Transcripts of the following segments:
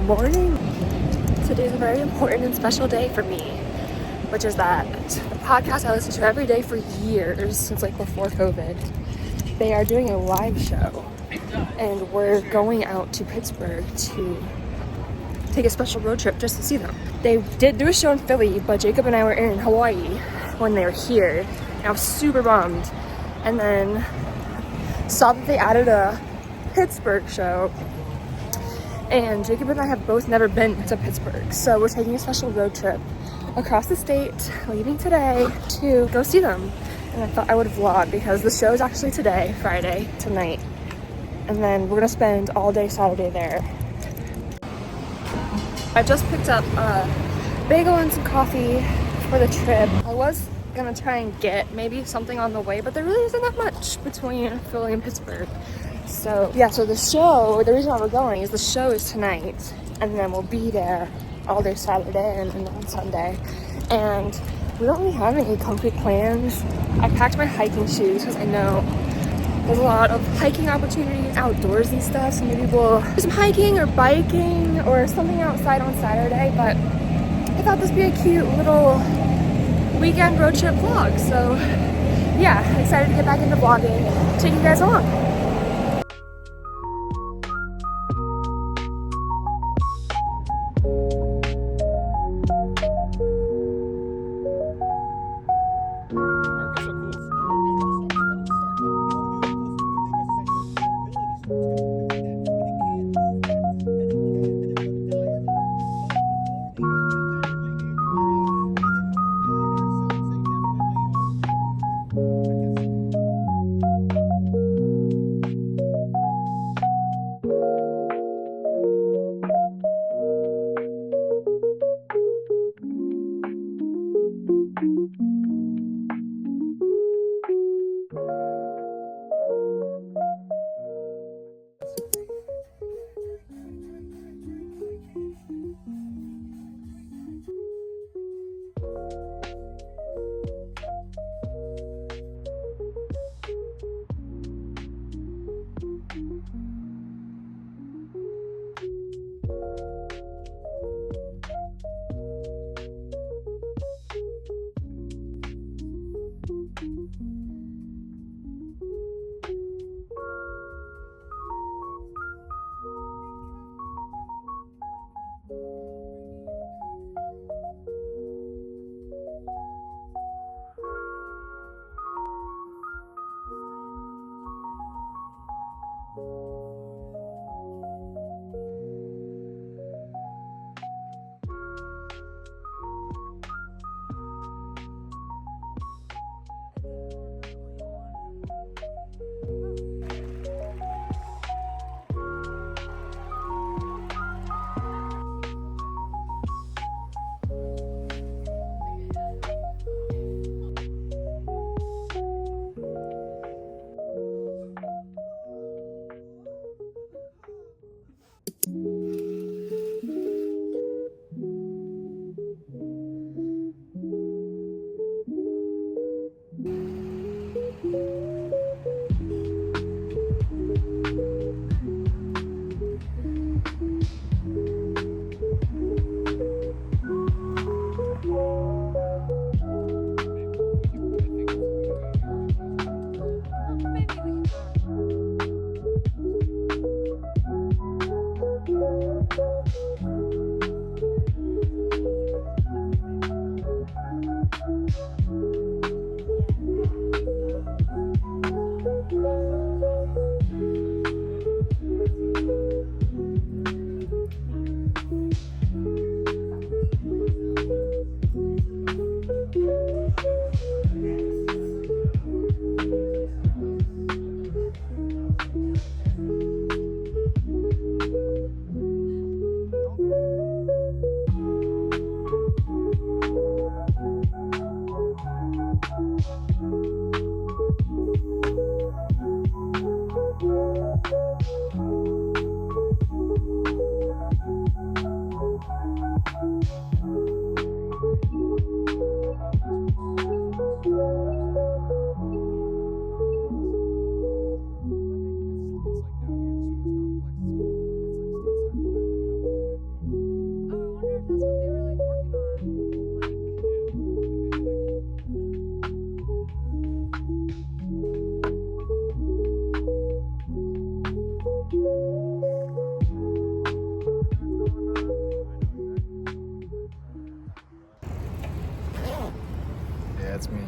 morning. Today's a very important and special day for me, which is that the podcast I listen to every day for years, since like before COVID, they are doing a live show, and we're going out to Pittsburgh to take a special road trip just to see them. They did do a show in Philly, but Jacob and I were in Hawaii when they were here, and I was super bummed. And then saw that they added a Pittsburgh show, and Jacob and I have both never been to Pittsburgh, so we're taking a special road trip across the state, leaving today to go see them. And I thought I would vlog because the show is actually today, Friday, tonight, and then we're gonna spend all day Saturday there. I just picked up a bagel and some coffee for the trip. I was gonna try and get maybe something on the way, but there really isn't that much between Philly and Pittsburgh. So yeah, so the reason why we're going is the show is tonight, and then we'll be there all day Saturday and on Sunday. And we don't really have any concrete plans. I packed my hiking shoes because I know there's a lot of hiking opportunities, outdoorsy stuff, so maybe we'll do some hiking or biking or something outside on Saturday. But I thought this would be a cute little weekend road trip vlog. So yeah, excited to get back into vlogging, take you guys along. it's me.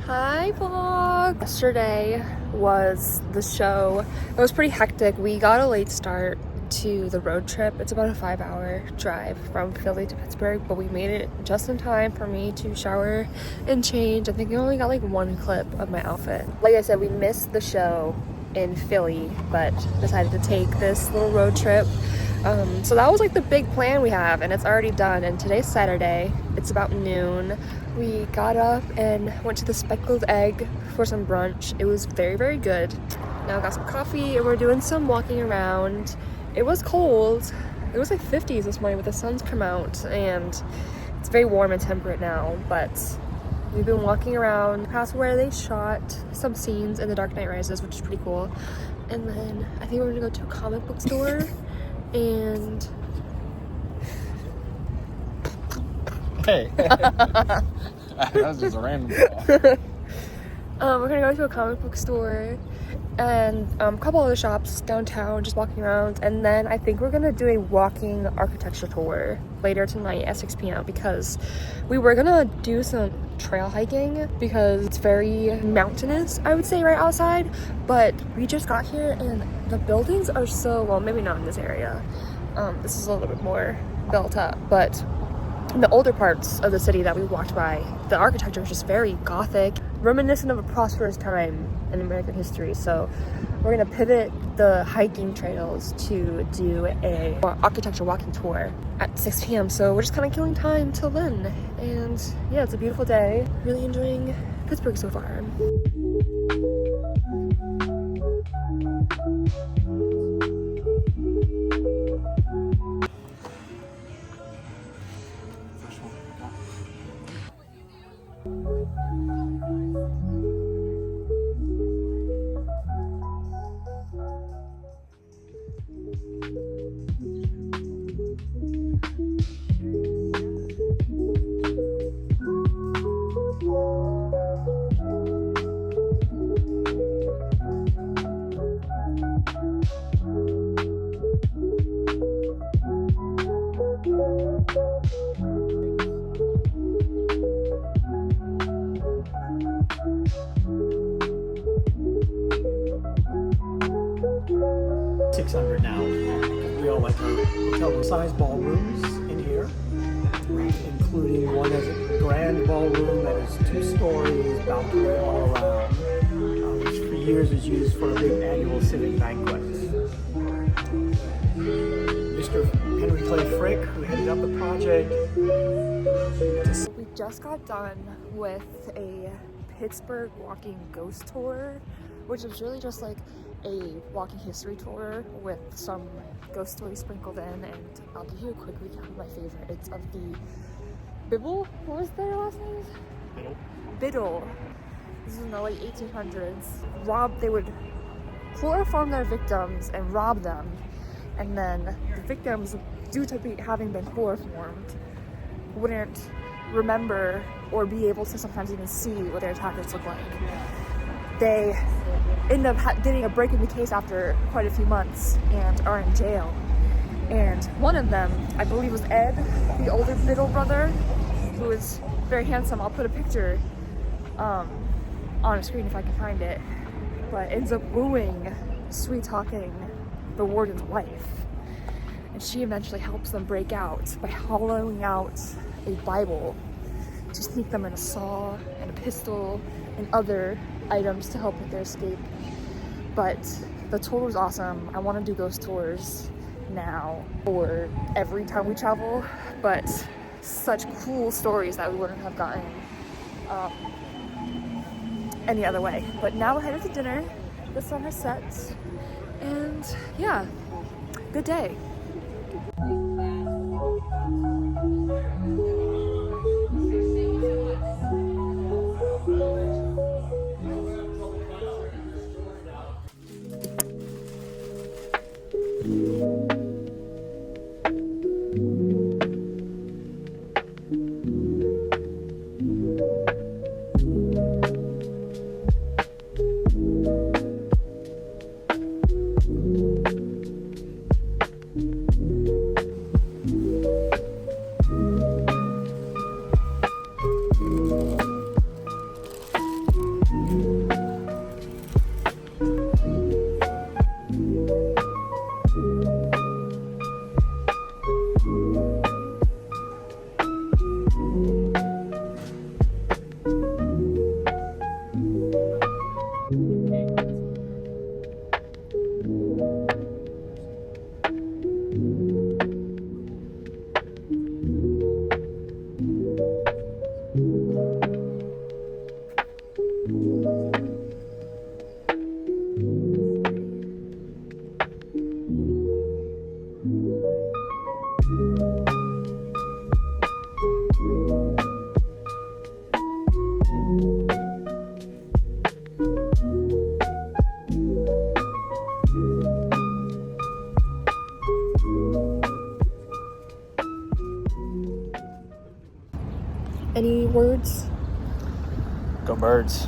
Hi vlog! Yesterday was the show. It was pretty hectic. We got a late start to the road trip. It's about a 5-hour drive from Philly to Pittsburgh, but we made it just in time for me to shower and change. I think I only got like one clip of my outfit. Like I said, we missed the show in Philly, but decided to take this little road trip. So that was like the big plan we have, and it's already done. And today's Saturday. It's about noon. We got up and went to the Speckled Egg for some brunch. It was very, very good. Now I got some coffee and we're doing some walking around. It was cold. It was like 50s this morning, but the sun's come out and it's very warm and temperate now. But we've been walking around past where they shot some scenes in The Dark Knight Rises, which is pretty cool. And then I think we're gonna go to a comic book store and Hey. That was just a random thought. we're gonna go to a comic book store and a couple other shops downtown, just walking around, and then I think we're gonna do a walking architecture tour later tonight at 6 p.m. because we were gonna do some trail hiking because it's very mountainous, I would say, right outside, but we just got here and the buildings are so, well, maybe not in this area. This is a little bit more built up, but in the older parts of the city that we walked by, the architecture is just very gothic, reminiscent of a prosperous time in American history. So we're gonna pivot the hiking trails to do a architecture walking tour at 6 p.m. So we're just kind of killing time till then. And yeah, it's a beautiful day. Really enjoying Pittsburgh so far. $600 now. We all like our hotel-sized ballrooms in here, including one that's a grand ballroom that is 2 stories, balcony all around, which for years was used for a big annual civic banquet. Mr. Henry Clay Frick, who headed up the project. We just got done with a Pittsburgh walking ghost tour, which is really just like a walking history tour with some ghost stories sprinkled in, and I'll give you a quick recap of my favorites of the Bibble. What was their last name? Biddle. This is in the late 1800s. They would chloroform their victims and rob them, and then the victims, due to having been chloroformed, wouldn't remember or be able to sometimes even see what their attackers look like. They end up getting a break in the case after quite a few months and are in jail. And one of them, I believe, was Ed, the older middle brother, who was very handsome. I'll put a picture on a screen if I can find it, but ends up wooing, sweet-talking the warden's wife. And she eventually helps them break out by hollowing out a Bible to sneak them in a saw and a pistol and other items to help with their escape. But the tour was awesome. I want to do ghost tours now or every time we travel, but such cool stories that we wouldn't have gotten any other way. But now we're headed to dinner. The sun has set, and yeah, good day. Any words? Go Birds.